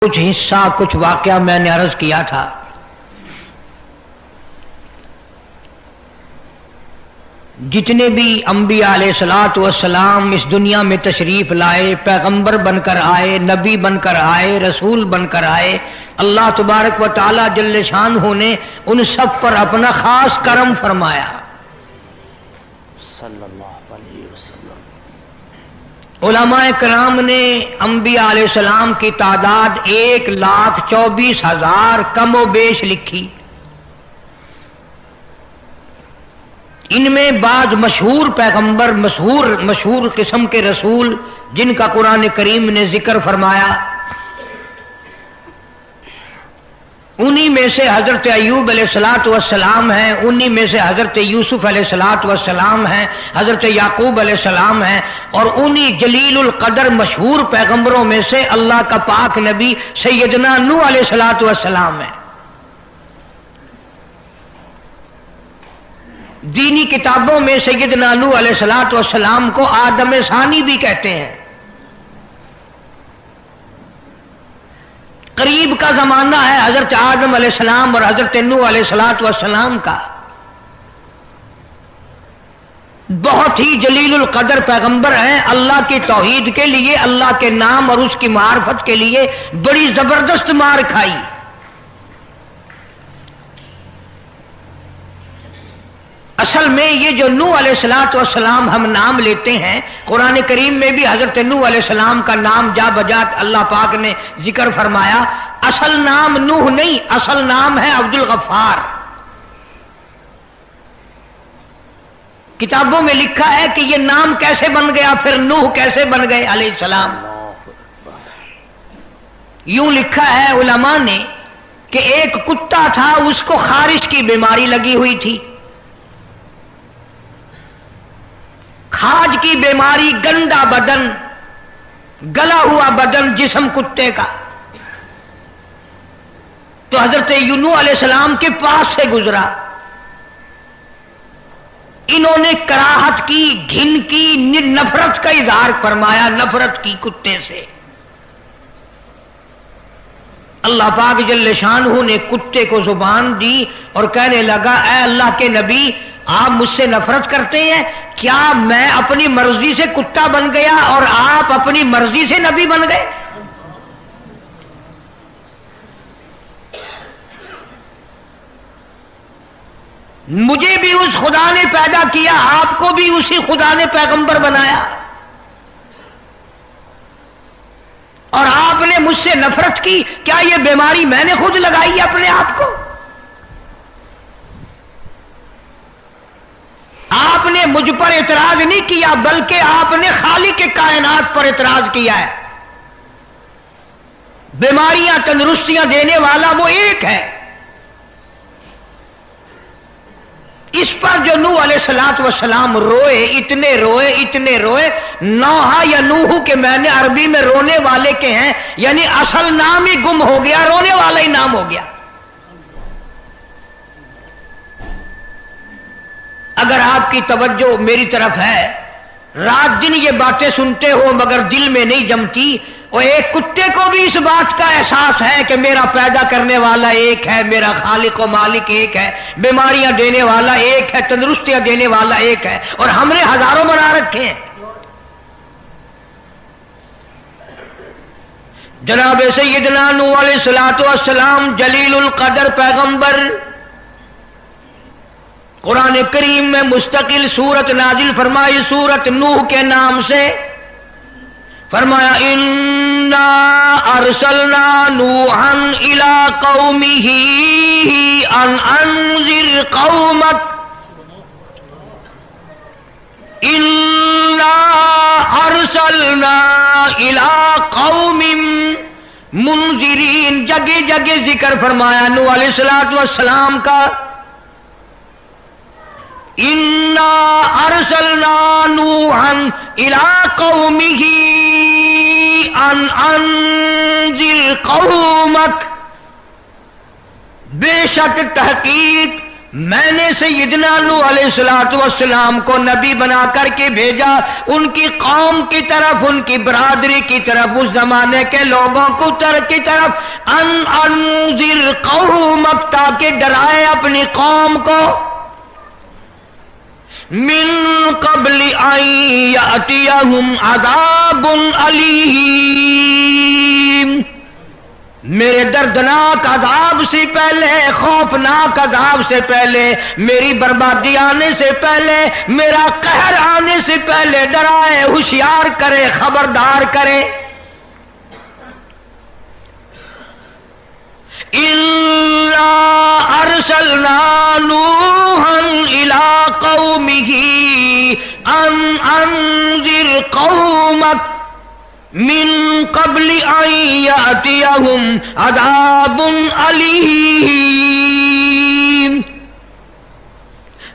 کچھ حصہ کچھ واقعہ میں نے عرض کیا تھا۔ جتنے بھی انبیاء علیہ الصلوۃ والسلام اس دنیا میں تشریف لائے، پیغمبر بن کر آئے، نبی بن کر آئے، رسول بن کر آئے، اللہ تبارک و تعالی جل شانہ نے ان سب پر اپنا خاص کرم فرمایا۔ صلی اللہ علیہ وسلم۔ علماء کرام نے انبیاء علیہ السلام کی تعداد 1,24,000 کم و بیش لکھی۔ ان میں بعض مشہور پیغمبر، مشہور قسم کے رسول جن کا قرآن کریم نے ذکر فرمایا، انہی میں سے حضرت ایوب علیہ الصلوۃ والسلام ہیں، انہی میں سے حضرت یوسف علیہ الصلوۃ والسلام ہیں، حضرت یعقوب علیہ السلام ہیں، اور انہی جلیل القدر مشہور پیغمبروں میں سے اللہ کا پاک نبی سیدنا نوح علیہ الصلوۃ والسلام ہیں۔ دینی کتابوں میں سیدنا نوح علیہ الصلوۃ والسلام کو آدم ثانی بھی کہتے ہیں۔ قریب کا زمانہ ہے حضرت آدم علیہ السلام اور حضرت نوح علیہ الصلوۃ والسلام کا۔ بہت ہی جلیل القدر پیغمبر ہیں، اللہ کی توحید کے لیے، اللہ کے نام اور اس کی معرفت کے لیے بڑی زبردست مار کھائی۔ اصل میں یہ جو نوح علیہ الصلوۃ والسلام ہم نام لیتے ہیں، قرآن کریم میں بھی حضرت نوح علیہ السلام کا نام جا بجا اللہ پاک نے ذکر فرمایا۔ اصل نام نوح نہیں، اصل نام ہے عبد الغفار۔ کتابوں میں لکھا ہے کہ یہ نام کیسے بن گیا، پھر نوح کیسے بن گئے علیہ السلام۔ یوں لکھا ہے علماء نے کہ ایک کتا تھا، اس کو خارش کی بیماری لگی ہوئی تھی۔ کھاج کی بیماری، گندا بدن، گلا ہوا بدن جسم کتے کا۔ تو حضرت نوح علیہ السلام کے پاس سے گزرا، انہوں نے کراہت کی، گھن کی، نفرت کا اظہار فرمایا، نفرت کی کتے سے۔ اللہ پاک جل شانہ نے کتے کو زبان دی اور کہنے لگا، اے اللہ کے نبی، آپ مجھ سے نفرت کرتے ہیں؟ کیا میں اپنی مرضی سے کتا بن گیا اور آپ اپنی مرضی سے نبی بن گئے؟ مجھے بھی اس خدا نے پیدا کیا، آپ کو بھی اسی خدا نے پیغمبر بنایا، اور آپ نے مجھ سے نفرت کی؟ کیا یہ بیماری میں نے خود لگائی اپنے آپ کو؟ آپ نے مجھ پر اعتراض نہیں کیا، بلکہ آپ نے خالق کائنات پر اعتراض کیا ہے۔ بیماریاں تندرستیاں دینے والا وہ ایک ہے۔ اس پر جو نوح علیہ الصلوۃ والسلام روئے، اتنے روئے، نوحہ یا نوح کے معنی عربی میں رونے والے کے ہیں، یعنی اصل نام ہی گم ہو گیا، رونے والا ہی نام ہو گیا۔ اگر آپ کی توجہ میری طرف ہے، رات دن یہ باتیں سنتے ہو مگر دل میں نہیں جمتی، اور ایک کتے کو بھی اس بات کا احساس ہے کہ میرا پیدا کرنے والا ایک ہے، میرا خالق و مالک ایک ہے، بیماریاں دینے والا ایک ہے، تندرستیاں دینے والا ایک ہے، اور ہم نے ہزاروں بنا رکھے ہیں۔ جناب سیدنا نوح علیہ الصلوۃ والسلام جلیل القدر پیغمبر، قرآن کریم میں مستقل سورت نازل فرمائی، سورت نوح کے نام سے، فرمایا انا ارسلنا نوحا الى قومه ان انذر قومك انا ارسلنا الى قوم منذرین، جگہ جگہ ذکر فرمایا نوح علیہ الصلوۃ والسلام کا۔ انا ارسلنا نوحا الى قومه ان انذر قومك، بے شک تحقیق میں نے سیدنا نوح علیہ الصلوۃ والسلام کو نبی بنا کر کے بھیجا ان کی قوم کی طرف، ان کی برادری کی طرف، اس زمانے کے لوگوں کو کی طرف، انذر قومک، تاکہ ڈرائے اپنی قوم کو، من قبل ان یأتیہم عذاب علیم، میرے دردناک عذاب سے پہلے، خوفناک عذاب سے پہلے، میری بربادی آنے سے پہلے، میرا قہر آنے سے پہلے ڈرائے، ہوشیار کرے، خبردار کرے۔ اِنَّا أَرْسَلْنَا نُوحًا إِلَىٰ قَوْمِهِ أَنْ أَنذِرْ قَوْمَكَ من قبل ان یأتیہم عذاب علیم۔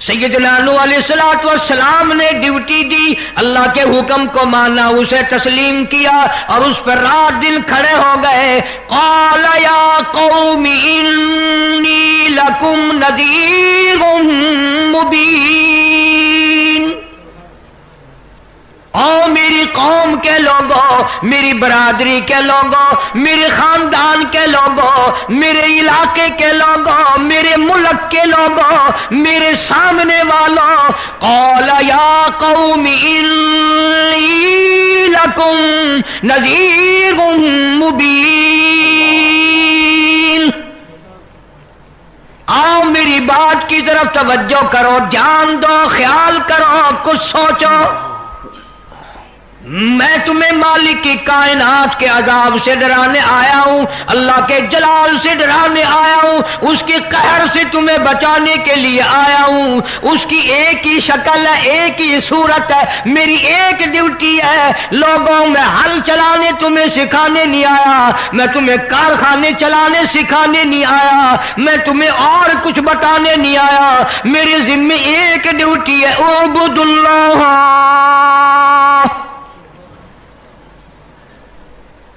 سیدنا نوح علیہ السلام نے ڈیوٹی دی، اللہ کے حکم کو مانا، اسے تسلیم کیا اور اس پر رات دن کھڑے ہو گئے۔ قال یا قوم انی لکم نذیر مبین، او میری قوم کے لوگوں، میری برادری کے لوگوں، میرے خاندان کے لوگوں، میرے علاقے کے لوگوں، میرے ملک کے لوگوں، میرے سامنے والوں، قال یا قوم انی لکم نذیر مبین، آؤ میری بات کی طرف توجہ کرو، جان دو، خیال کرو، کچھ سوچو۔ میں تمہیں مالک کی کائنات کے عذاب سے ڈرانے آیا ہوں، اللہ کے جلال سے ڈرانے آیا ہوں، اس کے قہر سے تمہیں بچانے کے لیے آیا ہوں۔ اس کی ایک ہی شکل ہے، ایک ہی صورت ہے، میری ایک ڈیوٹی ہے، لوگوں میں ہل چلانے تمہیں سکھانے نہیں آیا، میں تمہیں کارخانے چلانے سکھانے نہیں آیا، میں تمہیں اور کچھ بتانے نہیں آیا، میرے ذمہ ایک ڈیوٹی ہے، اعبد اللہ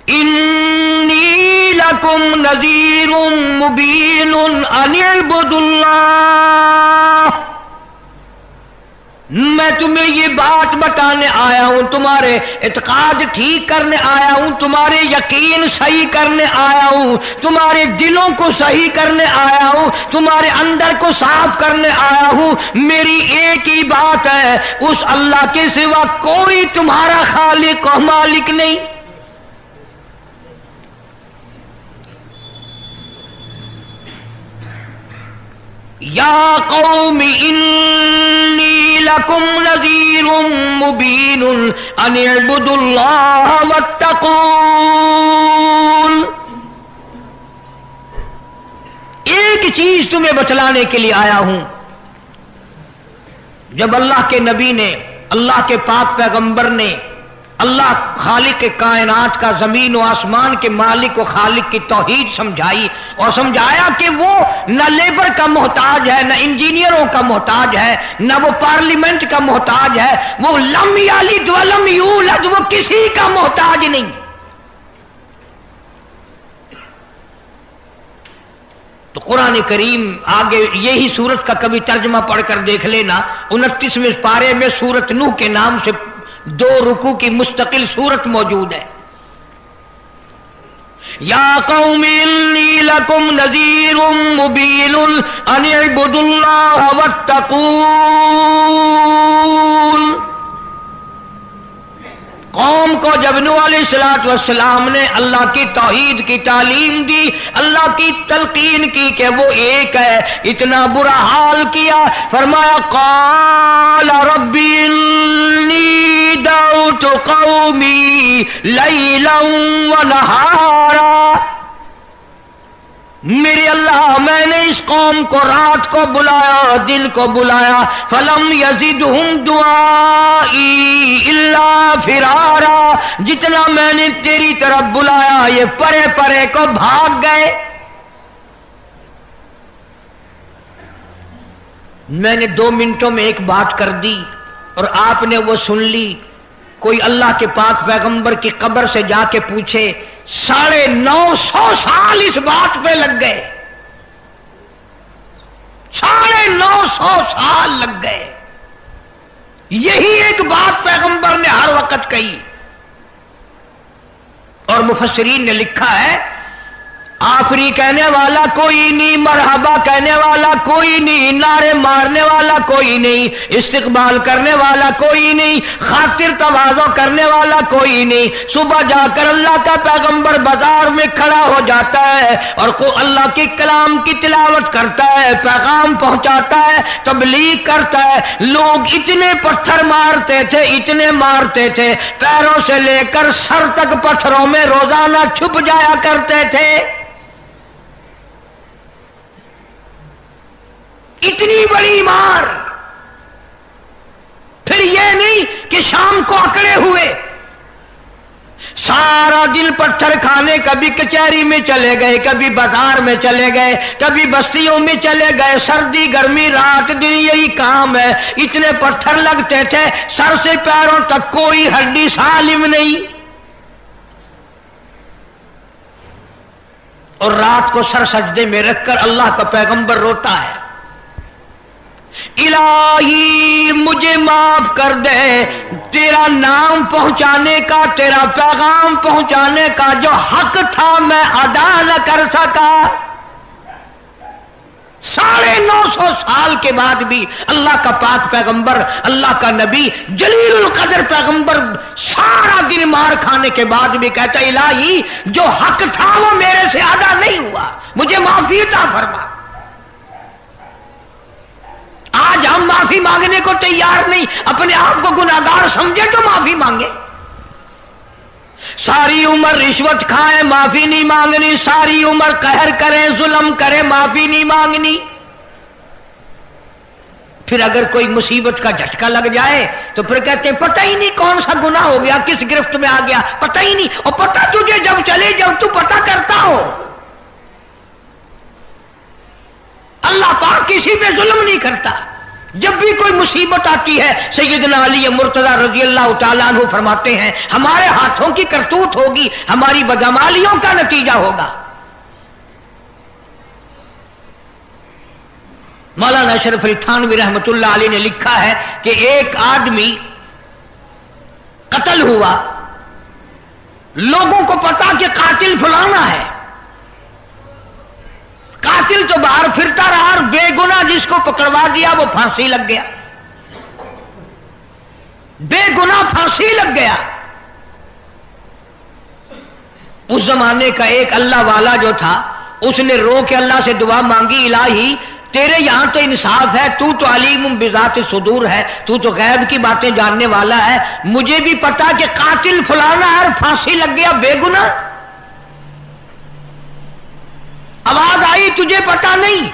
انی لکم نذیر مبین ان اعبدوا اللہ، میں تمہیں یہ بات بتانے آیا ہوں، تمہارے اعتقاد ٹھیک کرنے آیا ہوں، تمہارے یقین صحیح کرنے آیا ہوں، تمہارے دلوں کو صحیح کرنے آیا ہوں، تمہارے اندر کو صاف کرنے آیا ہوں۔ میری ایک ہی بات ہے، اس اللہ کے سوا کوئی تمہارا خالق و مالک نہیں۔ یا قوم انی لکم نذیر مبین ان اعبدوا اللہ واتقون، ایک چیز تمہیں بتلانے کے لیے آیا ہوں۔ جب اللہ کے نبی نے، اللہ کے پاک پیغمبر نے اللہ خالق کائنات کا، زمین و آسمان کے مالک و خالق کی توحید سمجھائی اور سمجھایا کہ وہ نہ لیبر کا محتاج ہے، نہ انجینئروں کا محتاج ہے، نہ وہ پارلیمنٹ کا محتاج ہے، وہ لم یلد ولم یولد، وہ کسی کا محتاج نہیں۔ تو قرآن کریم آگے یہی سورت کا کبھی ترجمہ پڑھ کر دیکھ لینا، 29ویں پارے میں سورت نوح کے نام سے 2 رکوع کی مستقل سورت موجود ہے۔ یا قوم انی لکم نذیر مبین ان اعبدوا اللہ واتقون۔ قوم کو جب نوح علیہ السلام نے اللہ کی توحید کی تعلیم دی، اللہ کی تلقین کی کہ وہ ایک ہے، اتنا برا حال کیا، فرمایا قال رب انی دعوت قومی لیلا ونہارا، میرے اللہ میں نے اس قوم کو رات کو بلایا، دن کو بلایا، فلم یزدہم دعائی الا فرارا، جتنا میں نے تیری طرف بلایا یہ پرے پرے کو بھاگ گئے۔ میں نے 2 منٹوں میں ایک بات کر دی اور آپ نے وہ سن لی۔ کوئی اللہ کے پاک پیغمبر کی قبر سے جا کے پوچھے، 950 سال اس بات پہ لگ گئے 950 साल लग गए। यही एक बात पैगंबर ने हर वक्त कही, और मुफस्सिरीन ने लिखा है आफरी कहने वाला कोई नहीं, मरहबा कहने वाला कोई नहीं, नारे मारने वाला कोई नहीं, इस्तिकबाल करने वाला कोई नहीं, खातिर तवाज़ो करने वाला कोई नहीं। सुबह जाकर अल्लाह का पैगंबर बाजार में खड़ा हो जाता है और को अल्लाह के कलाम की तिलावत करता है, पैगाम पहुंचाता है, तबलीग करता है। लोग इतने पत्थर मारते थे, इतने मारते थे, पैरों से लेकर सर तक पत्थरों में रोजाना छुप जाया करते थे। इतनी बड़ी मार। फिर यह नहीं कि शाम को अकड़े हुए, सारा दिन पत्थर खाने, कभी कचहरी में चले गए, कभी बाजार में चले गए, कभी बस्तियों में चले गए, सर्दी गर्मी रात दिन यही काम है। इतने पत्थर लगते थे, सर से पैरों तक कोई हड्डी सालिम नहीं। और रात को सर सजदे में रखकर अल्लाह का पैगंबर रोता है, इलाही मुझे माफ कर दे, तेरा नाम पहुंचाने का, तेरा पैगाम पहुंचाने का जो हक था मैं अदा न कर सका। 950 साल के बाद भी अल्लाह का पाक पैगंबर, अल्लाह का नबी, जलीलुल कदर पैगंबर सारा दिन मार खाने के बाद भी कहता इलाही जो हक था वो मेरे से अदा नहीं हुआ, मुझे माफी अता फरमा। आज हम माफी मांगने को तैयार नहीं, अपने आप को गुनाहगार समझे तो माफी मांगे। सारी उम्र रिश्वत खाएं, माफी नहीं मांगनी, सारी उम्र कहर करें, जुल्म करें, माफी नहीं मांगनी। फिर अगर कोई मुसीबत का झटका लग जाए तो फिर कहते हैं पता ही नहीं कौन सा गुनाह हो गया, किस गिरफ्त में आ गया, पता ही नहीं। और पता तुझे जब चले जब तू पता करता हो। अल्लाह पाक किसी पे जुल्म नहीं करता। जब भी कोई मुसीबत आती है, सैयदना अली मुर्तजा रजी अल्लाह तआला अन्हु फरमाते हैं हमारे हाथों की करतूत होगी, हमारी बदअमालियों का नतीजा होगा। मौलाना अशरफ अली थानवी रहमतुल्लाह अलैह ने लिखा है कि एक आदमी कत्ल हुआ, लोगों को पता कि कातिल फलाना है, कातिल तो बाहर फिरता रहा और बेगुनाह जिसको पकड़वा दिया वो फांसी लग गया, बेगुनाह फांसी लग गया। उस जमाने का एक अल्लाह वाला जो था उसने रो के अल्लाह से दुआ मांगी, इलाही तेरे यहां तो इंसाफ है, तू तो अलीम बिज़ात सुदूर है, तू तो गैब की बातें जानने वाला है, मुझे भी पता कि कातिल फलाना है और फांसी लग गया बेगुनाह। आवाज आई तुझे पता नहीं,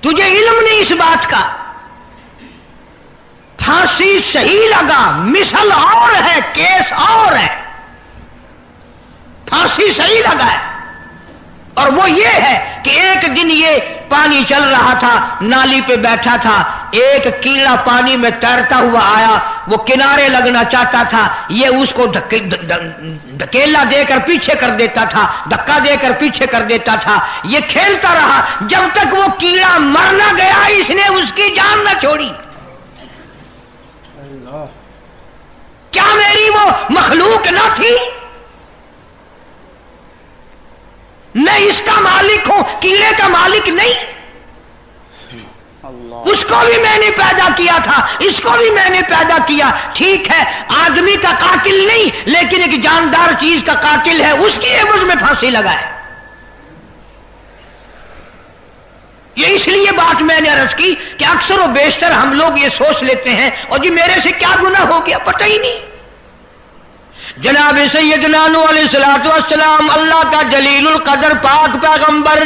तुझे इल्म नहीं इस बात का, फांसी सही लगा, मिसल और है, केस और है, फांसी सही लगा है। और वो ये है कि एक दिन ये पानी चल रहा था, नाली पे बैठा था, एक कीड़ा पानी में तैरता हुआ आया, वो किनारे लगना चाहता था, ये उसको धकेला देकर पीछे कर देता था, धक्का देकर पीछे कर देता था, ये खेलता रहा जब तक वो कीड़ा मर न गया, इसने उसकी जान न छोड़ी। क्या मेरी वो मखलूक न थी? मैं इसका मालिक हूं, कीड़े का मालिक नहीं। उसको भी मैंने पैदा किया था, इसको भी मैंने पैदा किया। ठीक है आदमी का कातिल नहीं, लेकिन एक जानदार चीज का कातिल है, उसकी एवज में फांसी लगाए। ये इसलिए बात मैंने अर्ज की कि अक्सर व बेशतर हम लोग ये सोच लेते हैं और जी मेरे से क्या गुनाह हो गया, पता ही नहीं। जनाब सैयदना नूह अलैहिस्सलातु वस्सलाम अल्लाह का जलीलुल कदर पाक पैगंबर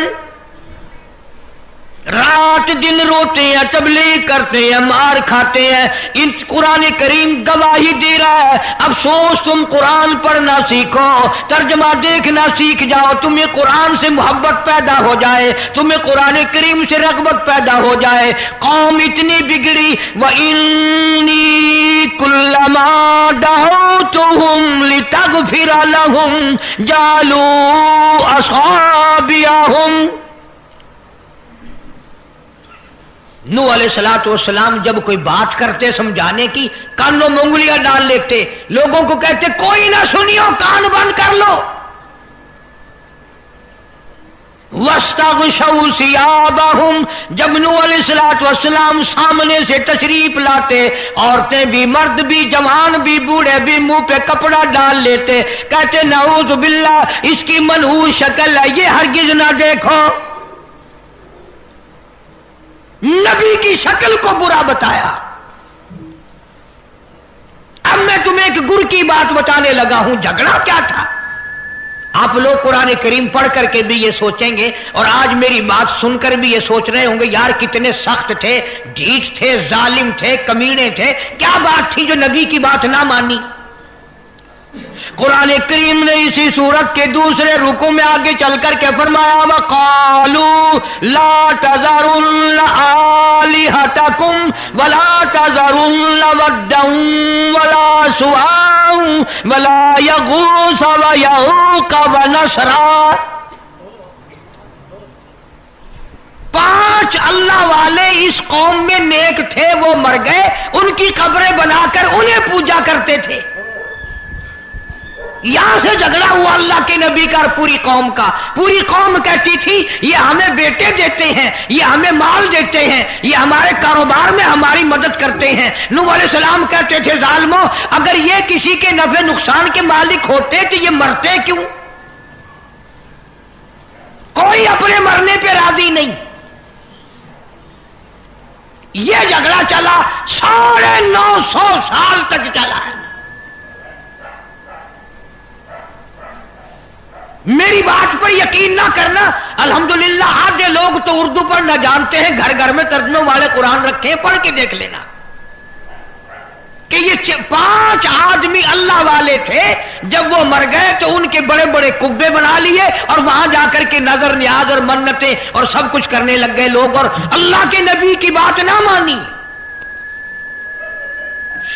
रात दिन रोते हैं, तबलीग करते हैं, मार खाते हैं, इन कुरान करीम गवाही दे रहा है। अफसोस तुम कुरान पढ़ना सीखो, तर्जमा देखना सीख जाओ, तुम्हें कुरान से मोहब्बत पैदा हो जाए, तुम्हें कुरान करीम से रग़बत पैदा हो जाए। कौम इतनी बिगड़ी, व इन्नी कुल्लमा दअउतुहुम लितग़फिर लहुम जालू असाबियहुम नूह अलैहिस्सलाम जब कोई बात करते समझाने की, कानों में उंगलियां डाल लेते, लोगों को कहते कोई ना सुनियो, कान बंद कर लो। वस्तगशौ सियाबहुम, जब नूह अलैहिस्सलाम सामने से तशरीफ लाते, औरतें भी, मर्द भी, जवान भी, बूढ़े भी मुंह पे कपड़ा डाल लेते, कहते नऊज़ु बिल्लाह, इसकी मनहूस शक्ल है, ये हरगिज ना देखो। नबी की शक्ल को बुरा बताया। अब मैं तुम्हें एक गुर की बात बताने लगा हूं। झगड़ा क्या था? आप लोग कुरान करीम पढ़ करके भी ये सोचेंगे और आज मेरी बात सुनकर भी ये सोच रहे होंगे, यार कितने सख्त थे, ढीठ थे, जालिम थे, कमीने थे। क्या बात थी जो नबी की बात ना मानी? कुरान करीम ने इसी सूरत के दूसरे रुकू में आगे चलकर के फरमाया, वक़ालू ला तज़रुन आलिहतकुम वला तज़रुन वद्दन वला सुवाअ वला यगूस व यऊक व नसरा। 5 अल्लाह वाले इस कौम में नेक थे, वो मर गए, उनकी कब्रें बनाकर उन्हें पूजा करते थे। यहां से झगड़ा हुआ अल्लाह के नबी का और पूरी कौम का। पूरी कौम कहती थी ये हमें बेटे देते हैं, ये हमें माल देते हैं, ये हमारे कारोबार में हमारी मदद करते हैं। नूह अलैहिस्सलाम कहते थे जालिमो, अगर ये किसी के नफे नुकसान के मालिक होते तो ये मरते क्यों? कोई अपने मरने पे राजी नहीं। ये झगड़ा चला 950 साल तक चला है। मेरी बात पर यकीन ना करना, अल्हम्दुलिल्लाह आधे लोग तो उर्दू पर न जानते हैं, घर घर में तर्जुमे वाले कुरान रखे हैं, पढ़ के देख लेना कि ये 5 आदमी अल्लाह वाले थे। जब वो मर गए तो उनके बड़े बड़े कुब्बे बना लिए और वहां जाकर के नजर न्याज और मन्नतें और सब कुछ करने लग गए लोग, और अल्लाह के नबी की बात ना मानी।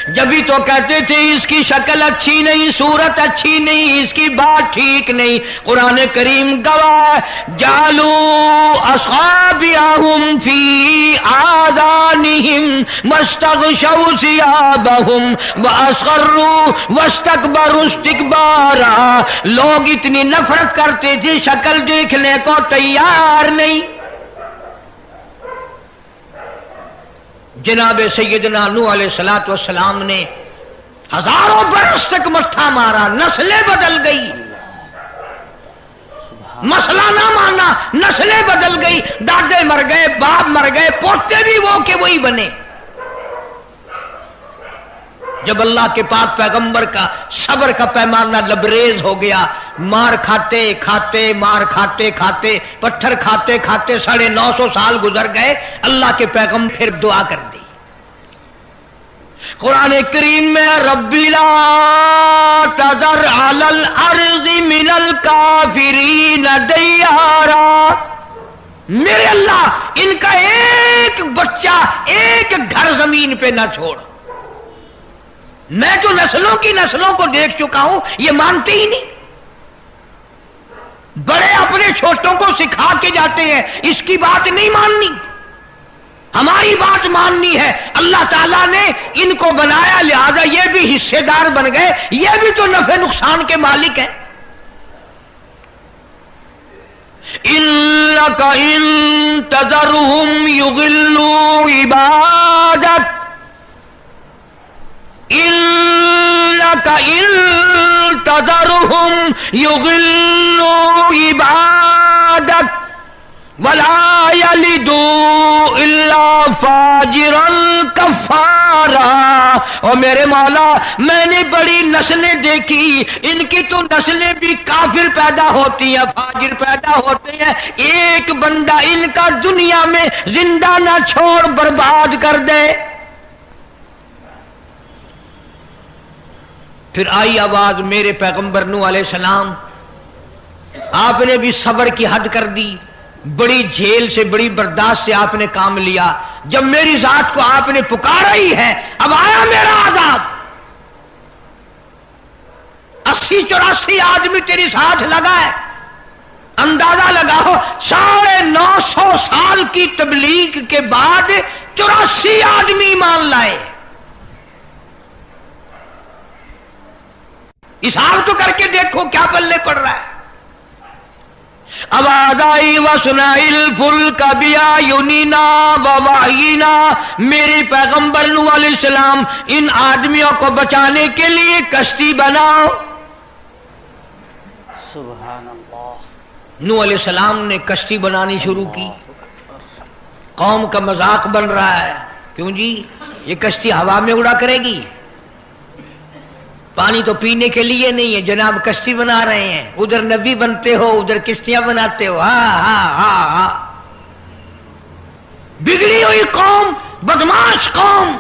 जब भी तो कहते थे इसकी शक्ल अच्छी नहीं, सूरत अच्छी नहीं, इसकी बात ठीक नहीं। कुरान करीम गवाह, जालू अस्हाबियहुम फी आदानिहिम मस्तगशौ सियाबहुम व असगर्रू वस्तकबरू इस्तिकबारा। लोग इतनी नफरत करते थे, शक्ल देखने को तैयार नहीं। जनाब सैयदना नूह अलैहिस्सलाम ने हजारों बरस तक मत्था मारा, नस्लें बदल गई, मसला ना माना, नस्लें बदल गई, दादे मर गए, बाप मर गए, पोते भी वो के वही बने। जब अल्लाह के पाक पैगंबर का सब्र का पैमाना लबरेज हो गया, मार खाते खाते, मार खाते खाते, पत्थर खाते खाते 950 साल गुजर गए। अल्लाह के पैगंबर फिर दुआ कर दी। कुरान करीम में रब्बी ला तज़र अलल अर्ज़ि मिनल काफिरीन दय्यारा, मेरे अल्लाह इनका एक बच्चा, एक घर जमीन पे न छोड़। मैं जो नस्लों की नस्लों को देख चुका हूं, ये मानते ही नहीं। बड़े अपने छोटों को सिखा के जाते हैं, इसकी बात नहीं माननी, हमारी बात माननी है। अल्लाह ताला ने इनको बनाया, लिहाजा ये भी हिस्सेदार बन गए, ये भी तो नफे नुकसान के मालिक हैं। इन्नका इन तज़रहुम युगिल्लू इबादक, इन्नका इन तज़रहुम युगिल्लू इबादक वला यलिदू इल्ला फाजिरन कफ़ारा। और मेरे मौला, मैंने बड़ी नस्लें देखी, इनकी तो नस्लें भी काफिर पैदा होती हैं, फाजिर पैदा होते हैं। एक बंदा इनका दुनिया में जिंदा ना छोड़ बर्बाद कर दे। फिर आई आवाज मेरे पैगंबर नूह अलैहिस्सलाम, आपने भी सब्र की हद कर दी, बड़ी झेल से, बड़ी बर्दाश्त से आपने काम लिया। जब मेरी जात को आपने पुकारा ही है, अब आया मेरा आजाब। 80-84 आदमी तेरी साथ लगा है, अंदाजा लगाओ 950 साल साल की तबलीग के बाद 84 आदमी मान लाए। हिसाब तो करके देखो क्या पल्ले पड़ रहा है। आवाज आई वसनाइल फुल कबिया यूनीना ववाहीना, मेरे पैगंबर नूह अलैहिस्सलाम इन आदमियों को बचाने के लिए कश्ती बनाओ। सुभान अल्लाह। नूह अलैहिस्सलाम ने कश्ती बनानी शुरू की। कौम का मजाक बन रहा है, क्यों जी, ये कश्ती हवा में उड़ा करेगी, पानी तो पीने के लिए नहीं है, जनाब कश्ती बना रहे हैं। उधर नबी बनते हो, उधर किश्तियां बनाते हो। हा। बिगड़ी हुई कौम, बदमाश कौम,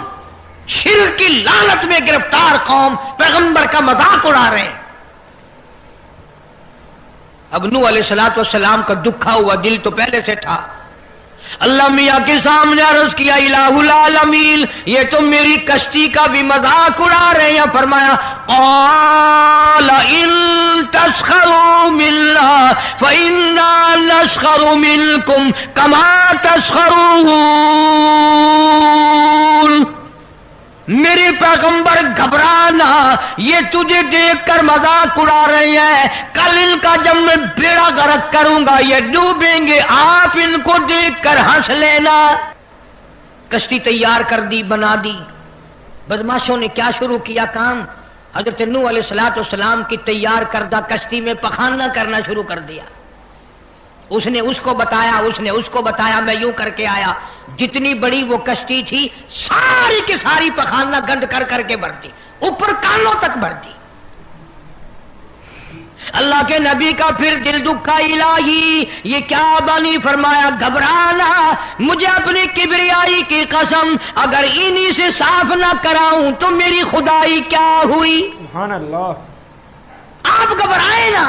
शिर्क की लानत में गिरफ्तार कौम पैगंबर का मजाक उड़ा रहे हैं। अब नूह अलैहिस्सलातु वस्सलाम का दुखा हुआ दिल तो पहले से था। अल्लाह मियां के सामने अर्ज किया, इलाहुल आलमीन, ये तो मेरी कश्ती का भी मजाक उड़ा रहे हैं। फरमाया, क़ाल इन तस्खरू मिन्ना फ़इन्ना नस्खरू मिनकुम कमा तस्खरून। मेरे पैगंबर घबराना, ये तुझे देखकर मजाक उड़ा रहे हैं, कल इनका जब मैं बेड़ा गर्क करूंगा ये डूबेंगे, आप इनको देखकर हंस लेना। कश्ती तैयार कर दी, बना दी। बदमाशों ने क्या शुरू किया काम, हजरत नूह अलैहिस्सलातु वस्सलाम की तैयार करदा कश्ती में पखाना करना शुरू कर दिया। उसने उसको बताया, उसने उसको बताया, मैं यूं करके आया। जितनी बड़ी वो कश्ती थी सारी की सारी पखाना गंद कर करके भर दी, ऊपर कानों तक भर दी। अल्लाह के नबी का फिर दिल दुखा, इलाही ये क्या बनी। फरमाया, घबराना, मुझे अपनी किबरियाई की कसम, अगर इन्हीं से साफ ना कराऊं तो मेरी खुदाई क्या हुई। सुभान अल्लाह। आप घबराए ना।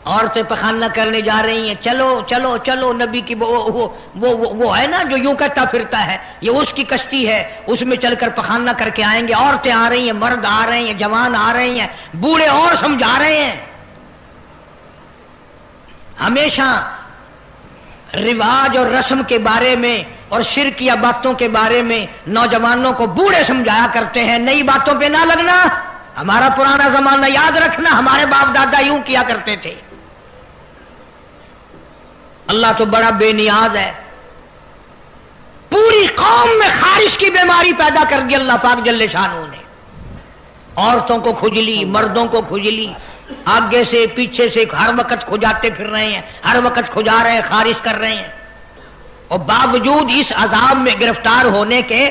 औरतें पखाना करने जा रही हैं, चलो चलो चलो, नबी की वो है ना जो यूं कहता फिरता है, ये उसकी कश्ती है, उसमें चलकर पखाना करके आएंगे। औरतें आ रही हैं, मर्द आ रहे हैं, जवान आ रहे हैं, बूढ़े और समझा रहे हैं। हमेशा रिवाज और रस्म के बारे में और शिरकिया बातों के बारे में नौजवानों को बूढ़े समझाया करते हैं, नई बातों पे ना लगना, हमारा पुराना जमाना याद रखना, हमारे बाप दादा यूं किया करते थे। अल्लाह तो बड़ा बेनियाज है। पूरी कौम में खारिश की बीमारी पैदा कर दी अल्लाह पाक जल्ले शानू ने। औरतों को खुजली, मर्दों को खुजली, आगे से पीछे से हर वक्त खुजाते फिर रहे हैं, हर वक्त खुजा रहे हैं, खारिश कर रहे हैं। और बावजूद इस अजाब में गिरफ्तार होने के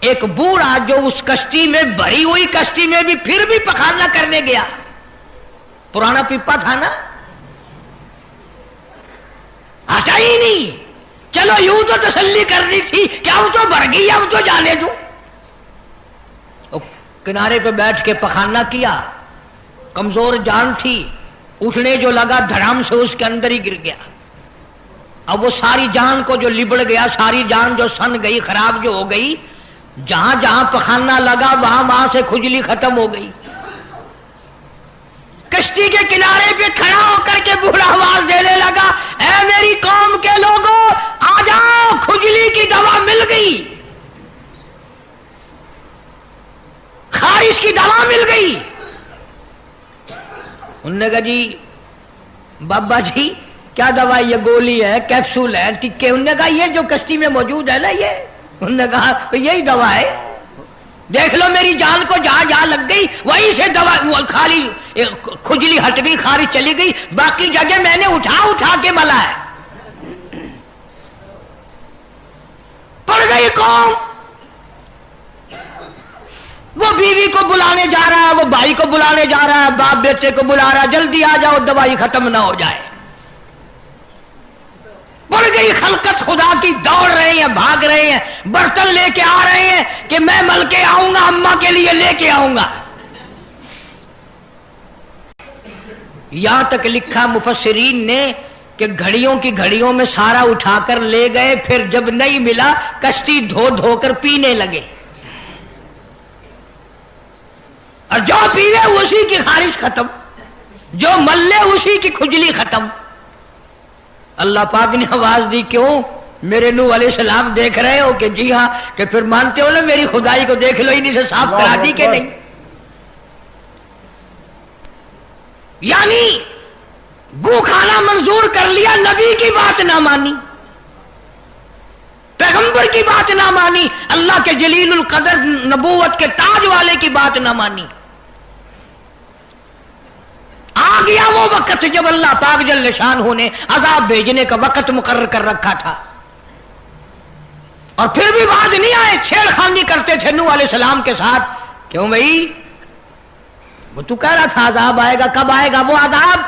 एक बूढ़ा जो उस कश्ती में, भरी हुई कश्ती में भी फिर भी पखाना करने गया, पुराना पिप्पा था ना, हटा ही नहीं। चलो यूं तो तसल्ली करनी थी कि अब तो भर गई, अब तो जाने दो। किनारे पे बैठ के पखाना किया, कमजोर जान थी, उठने जो लगा धड़ाम से उसके अंदर ही गिर गया। अब वो सारी जान को जो लिबड़ गया, सारी जान जो सन गई, खराब जो हो गई, जहां जहां पखाना लगा वहां वहां से खुजली खत्म हो गई। कश्ती के किनारे पे खड़ा होकर के बूढ़ा आवाज देने लगा, ऐ मेरी कौम के लोगों, आ जाओ, खुजली की दवा मिल गई, खारिश की दवा मिल गई। उन्होंने कहा, जी बाबा जी क्या दवा, ये गोली है, कैप्सूल है, टिक्के? उन्होंने कहा, ये जो कश्ती में मौजूद है ना, ये। उन्होंने कहा, तो यही दवा है, देख लो मेरी जान को जहां जहां लग गई वहीं से दवा, खाली खुजली हट गई, खारिश चली गई, बाकी जगह मैंने उठा उठा के मला है। पड़ गई कौम। वो बीवी को बुलाने जा रहा है, वो भाई को बुलाने जा रहा है, बाप बेटे को बुला रहा है, जल्दी आ जाओ, दवाई खत्म ना हो जाए। पड़ गई खलकत खुदा की, दौड़ रहे हैं, भाग रहे हैं, बर्तन लेके आ रहे हैं कि मैं मल के आऊंगा, अम्मा के लिए लेके आऊंगा। यहां तक लिखा मुफस्सिरीन ने कि घड़ियों की घड़ियों में सारा उठाकर ले गए, फिर जब नहीं मिला कश्ती धो धोकर पीने लगे, और जो पीवे उसी की खारिश खत्म, जो मल्ले उसी की खुजली खत्म। اللہ پاک نے آواز دی کیوں؟ میرے نوح علیہ السلام دیکھ رہے ہو کہ جی ہاں، کہ پھر مانتے ہو نا میری خدائی کو، دیکھ لو انہیں سے صاف کرا دی کہ نہیں؟ یعنی گو کھانا منظور کر لیا، نبی کی بات نہ مانی، پیغمبر کی بات نہ مانی، اللہ کے جلیل القدر نبوت کے تاج والے کی بات نہ مانی۔ آ گیا وہ وقت جب اللہ پاک جل شانہ نے عذاب بھیجنے کا وقت مقرر کر رکھا تھا، اور پھر بھی باز نہیں آئے، چھیڑ خانی کرتے تھے نوح علیہ السلام کے ساتھ۔ کیوں بھائی؟ وہ تو کہہ رہا تھا عذاب آئے گا، کب آئے گا وہ عذاب؟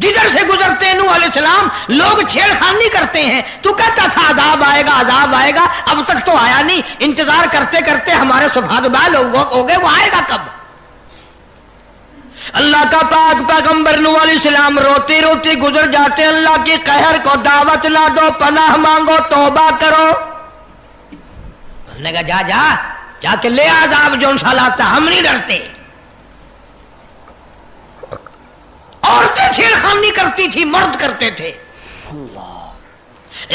جدھر سے گزرتے ہیں نوح علیہ السلام لوگ چھیڑ خانی کرتے ہیں، تو کہتا تھا عذاب آئے گا، عذاب آئے گا، اب تک تو آیا نہیں، انتظار کرتے کرتے ہمارے صفحات بال ہو گئے، وہ آئے گا کب؟ اللہ کا پاک پیغمبر نوح علیہ السلام روتی روتی گزر جاتے، اللہ کی قہر کو دعوت نہ دو، پناہ مانگو، توبہ کرو۔ نے کہا جا جا جا کے لے عذاب جو سا لاتا، ہم نہیں ڈرتے۔ عورتیں چھیڑ خانی کرتی تھی، مرد کرتے تھے۔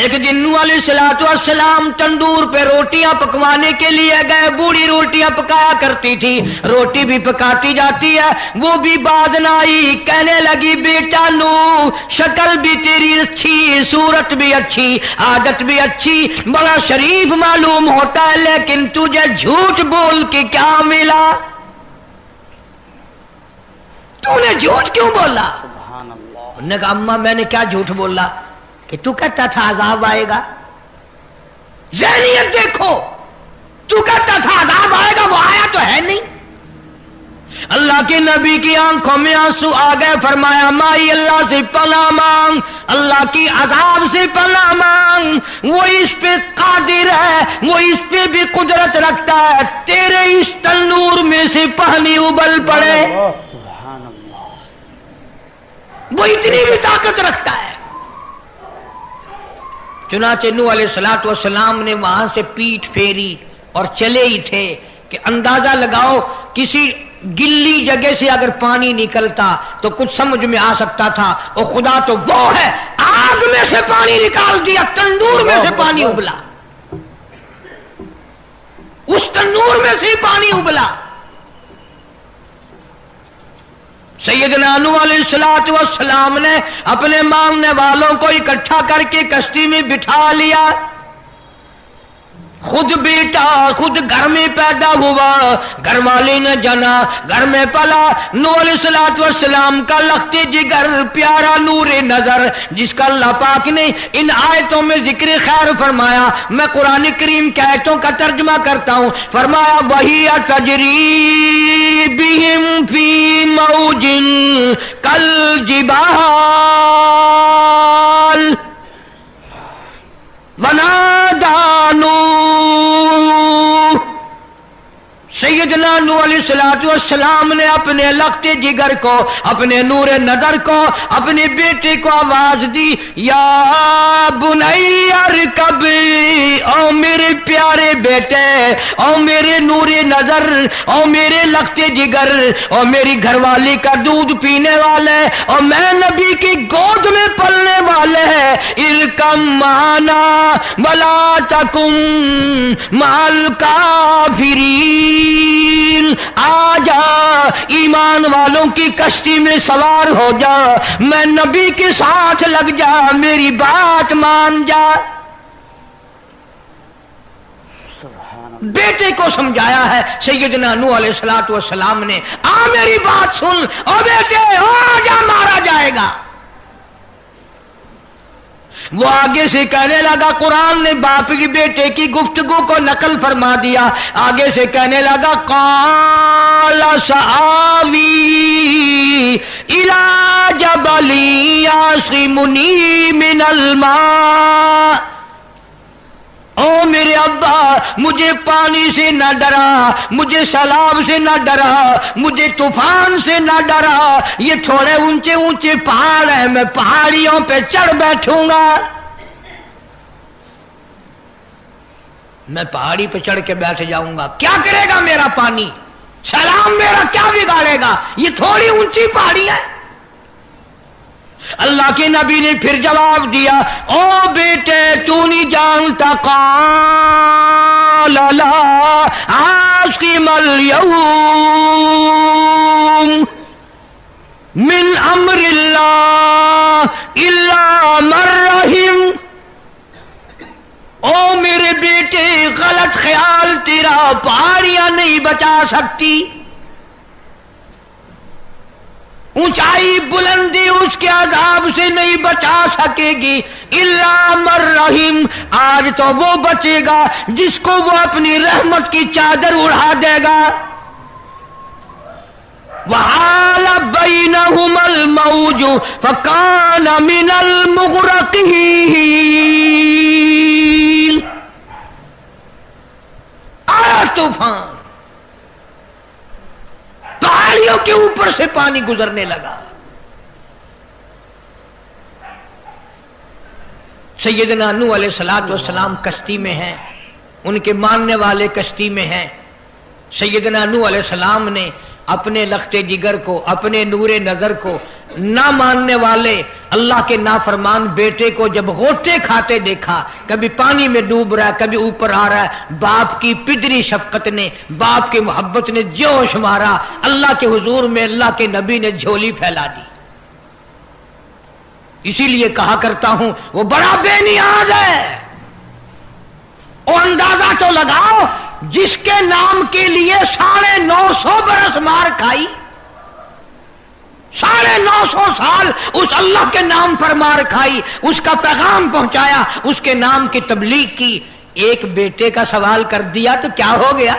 ایک دن نوح علیہ السلام تندور پہ روٹیاں پکوانے کے لیے گئے، بوڑھی روٹیاں پکایا کرتی تھی، روٹی بھی پکاتی جاتی ہے، وہ بھی بعد نہ آئی، کہنے لگی بیٹا نوح شکل بھی تیری اچھی، صورت بھی اچھی، عادت بھی اچھی، بڑا شریف معلوم ہوتا ہے، لیکن تجھے جھوٹ بول کے کیا ملا؟ تو نے جھوٹ کیوں بولا؟ انہوں نے کہا اماں میں نے کیا جھوٹ بولا کہ تو کہتا تھا عذاب آئے گا؟ ذہنیت دیکھو، تو کہتا تھا عذاب آئے گا، وہ آیا تو ہے نہیں۔ اللہ کے نبی کی آنکھوں میں آنسو آ گئے، فرمایا مائی اللہ سے پناہ مانگ، اللہ کی عذاب سے پناہ مانگ، وہ اس پہ قادر ہے، وہ اس پہ بھی قدرت رکھتا ہے، تیرے اس تنور میں سے پانی ابل پڑے، وہ اتنی بھی طاقت رکھتا ہے۔ چنانچہ نوح علیہ السلام نے وہاں سے پیٹھ پھیری اور چلے ہی تھے کہ اندازہ لگاؤ کسی گلی جگہ سے اگر پانی نکلتا تو کچھ سمجھ میں آ سکتا تھا، اور خدا تو وہ ہے، آگ میں سے پانی نکال دیا، تندور میں سے پانی ابلا، اس تندور میں سے پانی ابلا۔ سیدنا نوح علیہ السلام نے اپنے ماننے والوں کو اکٹھا کر کے کشتی میں بٹھا لیا، خود بیٹا، خود گھر میں پیدا ہوا، گھر والی نے جنا، گھر میں پلا۔ نوح علیہ السلام کا لخت جگر، پیارا نور نظر، جس کا اللہ پاک نے ان آیتوں میں ذکر خیر فرمایا۔ میں قرآن کریم کی آیتوں کا ترجمہ کرتا ہوں۔ فرمایا وہی تجری بہم فی موج کالجبال ونادى نوح، سیدنا نوح علیہ السلام نے اپنے لخت جگر کو، اپنے نور نظر کو، اپنے بیٹے کو آواز دی، یا بنی ارکب، او میرے پیارے بیٹے، او میرے نور نظر، او میرے لخت جگر، او میری گھر والی کا دودھ پینے والے، اور میں نبی کی گود میں پلنے والے ہیں، ارکم معنا ولا تکن مع الکافرین، آ جا ایمان والوں کی کشتی میں سوار ہو جا، میں نبی کے ساتھ لگ جا، میری بات مان جا۔ بیٹے کو سمجھایا ہے سیدنا نوح علیہ السلام نے، آ میری بات سن، او بیٹے آ جا، مارا جائے گا۔ وہ آگے سے کہنے لگا، قرآن نے باپ کی بیٹے کی گفتگو کو نقل فرما دیا، آگے سے کہنے لگا قال سآوی الی جبل یعصمنی من الماء، او میرے ابا مجھے پانی سے نہ ڈرا، مجھے سیلاب سے نہ ڈرا، مجھے طوفان سے نہ ڈرا، یہ تھوڑے اونچے اونچے پہاڑ ہیں، میں پہاڑیوں پہ چڑھ بیٹھوں گا، میں پہاڑی پہ چڑھ کے بیٹھ جاؤں گا، کیا کرے گا میرا پانی، سیلاب میرا کیا بگاڑے گا، یہ تھوڑی اونچی پہاڑی ہے۔ اللہ کے نبی نے پھر جواب دیا، او بیٹے تو نہیں جانتا، قال لا عاصم اليوم من امر اللہ الا من رحم۔ او میرے بیٹے غلط خیال تیرا پہاڑیاں نہیں بچا سکتی، اونچائی بلندی اس کے عذاب سے نہیں بچا سکے گی، الا من رحم، آج تو وہ بچے گا جس کو وہ اپنی رحمت کی چادر اڑا دے گا۔ وحال بینہم الموج فکان من المغرقین، آیا طوفان، پہاڑیوں کے اوپر سے پانی گزرنے لگا۔ سیدنا نوح علیہ السلام کشتی میں ہیں، ان کے ماننے والے کشتی میں ہیں۔ سیدنا نوح علیہ السلام نے اپنے لخت جگر کو، اپنے نور نظر کو، نہ ماننے والے اللہ کے نافرمان بیٹے کو جب غوطے کھاتے دیکھا، کبھی پانی میں ڈوب رہا ہے، کبھی اوپر آ رہا ہے، باپ کی پدری شفقت نے، باپ کی محبت نے جوش مارا، اللہ کے حضور میں اللہ کے نبی نے جھولی پھیلا دی۔ اسی لیے کہا کرتا ہوں وہ بڑا بے نیاز ہے۔ اور اندازہ تو لگاؤ، جس کے نام کے لیے 950 برس مار کھائی، 950 سال اس اللہ کے نام پر مار کھائی، اس کا پیغام پہنچایا، اس کے نام کی تبلیغ کی، ایک بیٹے کا سوال کر دیا تو کیا ہو گیا؟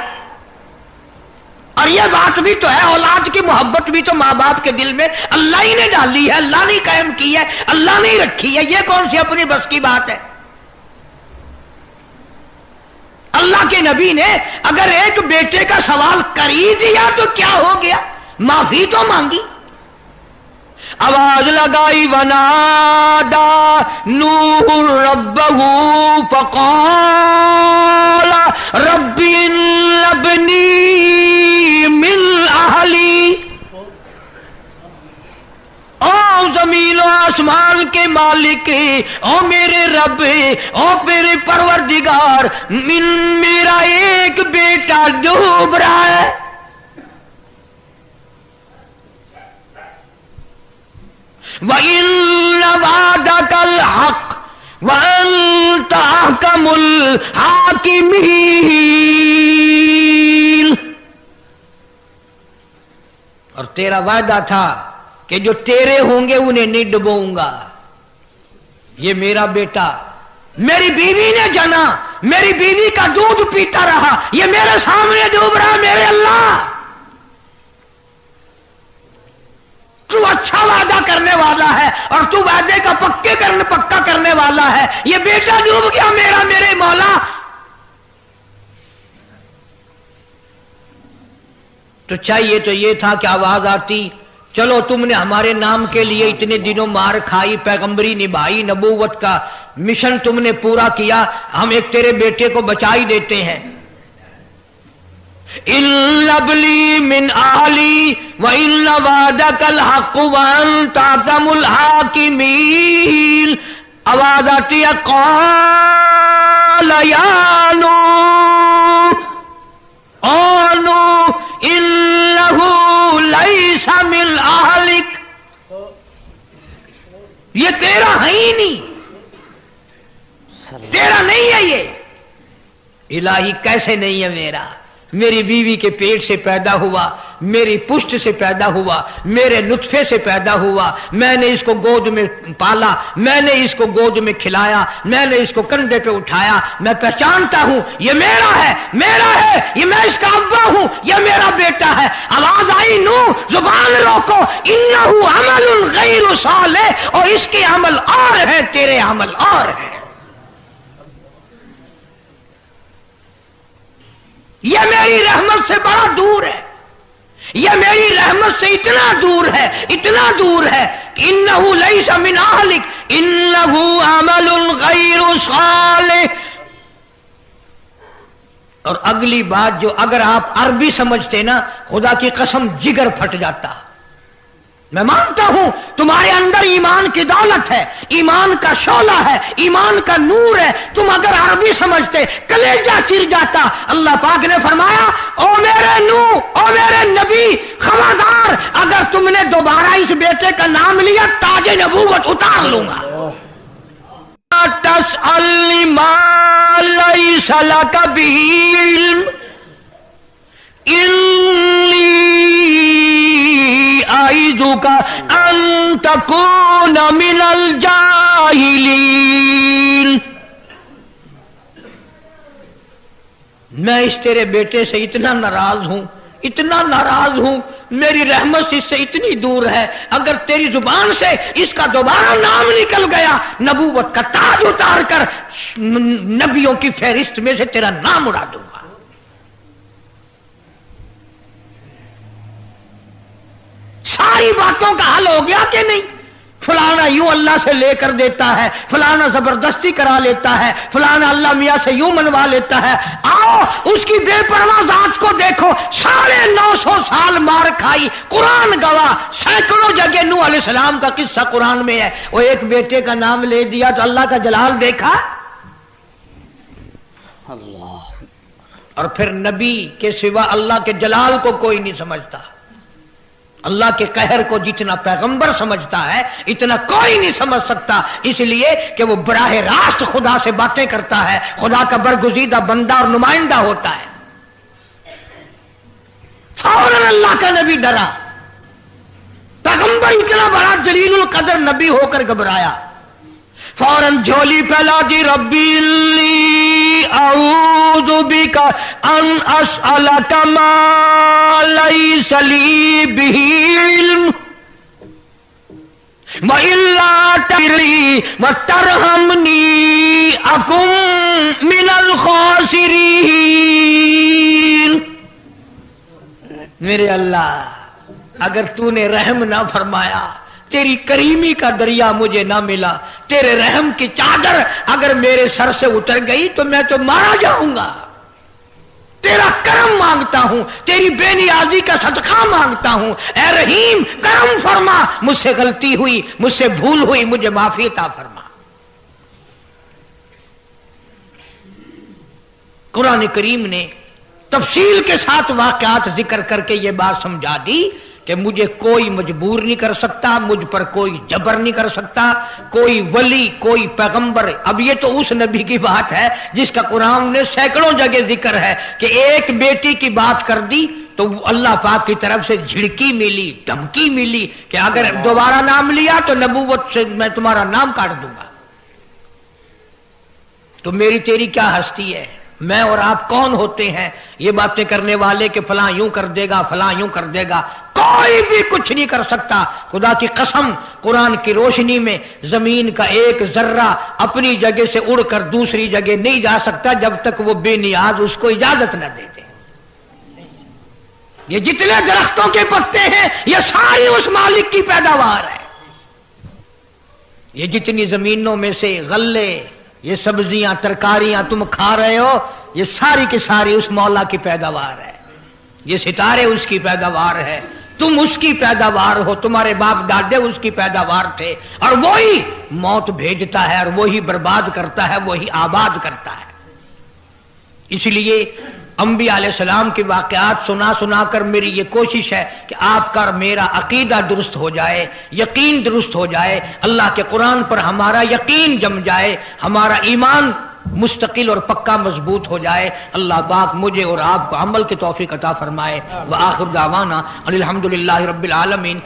اور یہ بات بھی تو ہے، اولاد کی محبت بھی تو ماں باپ کے دل میں اللہ ہی نے ڈالی ہے، اللہ نے قائم کی ہے، اللہ نے رکھی ہے، یہ کون سی اپنی بس کی بات ہے؟ اللہ کے نبی نے اگر ایک بیٹے کا سوال کر ہی دیا تو کیا ہو گیا؟ معافی تو مانگی، آواز لگائی، ونادا نوح ربہ فقال رب ابنی من اہلی۔ او زمین و آسمان کے مالک، او میرے رب، او میرے پروردگار، میرا ایک بیٹا ڈوب رہا ہے۔ وَإِنَّ وَعْدَكَ الْحَقُّ وَأَنْتَ أَحْكَمُ الْحَاكِمِينَ۔ اور تیرا وعدہ تھا کہ جو تیرے ہوں گے انہیں نہیں ڈبوؤں گا۔ یہ میرا بیٹا میری بیوی نے جنا، میری بیوی کا دودھ پیتا رہا، یہ میرے سامنے ڈوب رہا، میرے اللہ تو اچھا وعدہ کرنے والا ہے اور تو وعدے کا پکا کرنے والا ہے، یہ بیٹا ڈوب گیا میرا، میرے مولا۔ تو چاہیے تو یہ تھا کہ آواز آتی، چلو تم نے ہمارے نام کے لیے اتنے دنوں مار کھائی، پیغمبری نبھائی، نبوت کا مشن تم نے پورا کیا، ہم ایک تیرے بیٹے کو بچا ہی دیتے ہیں۔ إِنَّ ابْنِي مِنْ أَهْلِي وَإِنَّ وَعْدَكَ الْحَقُّ وَأَنْتَ أَحْكَمُ الْحَاكِمِينَ۔ آواز آتی ہے، قَالَ يَا نُوحُ إِنَّهُ لَيْسَ مِنْ أَهْلِكَ، یہ تیرا ہے ہی نہیں، تیرا نہیں ہے یہ۔ الہی کیسے نہیں ہے میرا؟ میری بیوی کے پیٹ سے پیدا ہوا، میری پشت سے پیدا ہوا، میرے نطفے سے پیدا ہوا، میں نے اس کو گود میں پالا، میں نے اس کو گود میں کھلایا، میں نے اس کو کندھے پہ اٹھایا، میں پہچانتا ہوں یہ میرا ہے، میرا ہے، یہ میں اس کا ابا ہوں، یہ میرا بیٹا ہے۔ آواز آئی، نوح زبان روکو، انہ عمل غیر صالح، اور اس کے عمل اور ہیں، تیرے عمل اور ہیں۔ یہ میری رحمت سے بڑا دور ہے، یہ میری رحمت سے اتنا دور ہے، اتنا دور ہے کہ انہ لیس من اہلک انہ عمل غیر صالح۔ اور اگلی بات جو اگر آپ عربی سمجھتے نا، خدا کی قسم جگر پھٹ جاتا، मैं मानता हूं तुम्हारे अंदर ईमान की दौलत है, ईमान का शोला है, ईमान का नूर है। तुम अगर अरबी समझते कलेजा चिर जाता। अल्लाह पाक ने फरमाया, ओ मेरे नूह, ओ मेरे नबी, खबरदार अगर तुमने दोबारा इस बेटे का नाम लिया ताजे नबूवत उतार लूंगा। तस्अलनी मा लैसा लका बिही इल्म इन्नी आइज़ुका अन तकून मिनल जाहिलीन। मैं इस तेरे बेटे से इतना नाराज हूं, इतना नाराज हूं, मेरी रहमत इससे इतनी दूर है, अगर तेरी जुबान से इसका दोबारा नाम निकल गया नबूवत का ताज उतार कर नबियों की फहरिस्त में से तेरा नाम उड़ा दूंगा। सारी बातों का हल हो गया कि नहीं? फलाना यूं अल्लाह से लेकर देता है, फलाना जबरदस्ती करा लेता है, फलाना अल्लाह मियां से यूं मनवा लेता है। आओ उसकी बेपरवाह जात को देखो, 950 साल मार खाई, कुरान गवाह, सैकड़ों जगह नूह अलैहिस्सलाम का किस्सा कुरान में है। वो एक बेटे का नाम ले दिया तो अल्लाह का जलाल देखा। अल्लाह। और फिर नबी के सिवा अल्लाह के जलाल को कोई नहीं समझता। अल्लाह के कहर को जितना पैगंबर समझता है इतना कोई नहीं समझ सकता, इसलिए कि वो बराह रास्त खुदा से बातें करता है, खुदा का बरगुजीदा बंदा और नुमाइंदा होता है। फौरन अल्लाह का नबी डरा। पैगंबर इतना बड़ा जलीलुल कदर नबी होकर घबराया, फौरन झोली फैला दी, रब्बी अऊज़ु बिका अन अस्अलका मा लैसा ली बिही इल्म व इल्ला तगफिरली व तरहमनी अकुम मिनल खासिरीन। मेरे अल्लाह अगर तूने रहम ना फरमाया, तेरी करीमी का दरिया मुझे ना मिला, तेरे रहम की चादर अगर मेरे सर से उतर गई तो मैं तो मारा जाऊंगा। तेरा करम मांगता हूं, तेरी बेनियाजी का सदका मांगता हूं। ऐ रहीम करम फरमा, मुझसे गलती हुई, मुझसे भूल हुई, मुझे माफी अता फरमा। कुरान करीम ने तफसील के साथ वाकयात जिक्र करके ये बात समझा दी कि मुझे कोई मजबूर नहीं कर सकता, मुझ पर कोई जबर नहीं कर सकता, कोई वली, कोई पैगंबर। अब ये तो उस नबी की बात है जिसका कुरान ने सैकड़ों जगह जिक्र है कि एक बेटी की बात कर दी तो अल्लाह पाक की तरफ से झिड़की मिली, धमकी मिली कि अगर दोबारा नाम लिया तो नबूवत से मैं तुम्हारा नाम काट दूंगा। तो मेरी तेरी क्या हस्ती है? मैं और आप कौन होते हैं ये बातें करने वाले कि फलां यूं कर देगा, फलां यूं कर देगा? कोई भी कुछ नहीं कर सकता। खुदा की कसम, कुरान की रोशनी में जमीन का एक जर्रा अपनी जगह से उड़कर दूसरी जगह नहीं जा सकता जब तक वो बेनियाज उसको इजाजत न दे दे। ये जितने दरख्तों के पत्ते हैं ये सारी उस मालिक की पैदावार है। ये जितनी जमीनों में से गल्ले, ये सब्जियां, तरकारियां तुम खा रहे हो, ये सारी की सारी उस मौला की पैदावार है। ये सितारे उसकी पैदावार है, तुम उसकी पैदावार हो, तुम्हारे बाप दादे उसकी पैदावार थे। और वही मौत भेजता है और वही बर्बाद करता है, वही आबाद करता है। इसलिए अंबिया अलैहिस्सलाम के वाकयात सुना सुना कर मेरी ये कोशिश है कि आपका और मेरा अकीदा दुरुस्त हो जाए, यकीन दुरुस्त हो जाए, अल्लाह के कुरान पर हमारा यकीन जम जाए, हमारा ईमान मुस्तकिल और पक्का मजबूत हो जाए। अल्लाह पाक मुझे और आपको अमल की तौफीक अता फरमाए। व आखिर दावाना अनिल हम्दुलिल्लाहि रब्बिल आलमीन।